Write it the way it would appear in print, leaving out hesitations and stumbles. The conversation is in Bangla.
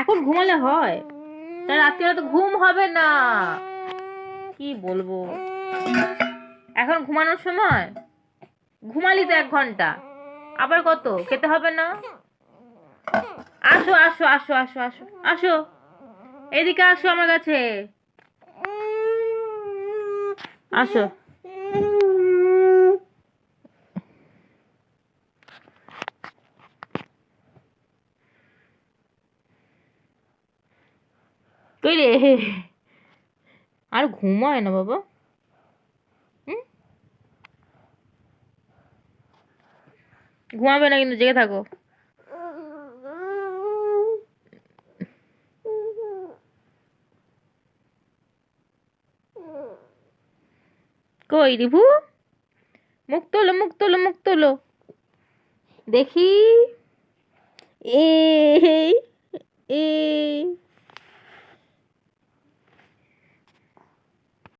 এখন ঘুমালে হয়? তা রাত্রিবেলা তো ঘুম হবে না। কি বলবো, এখন ঘুমানোর সময়? ঘুমালি তো 1 ঘন্টা, আবার কত খেতে হবে না? আসো আসো আসো আসো আসো আসো, এদিকে আসো আমার কাছে, আসো। কই রে? আর ঘুমায় না বাবা। হুম, ঘুমাবে না কিন্তু, জেগে থাকো। কই রিভু, মুখ তোলো মুখ তোলো মুখ তোলো, দেখি। এই এই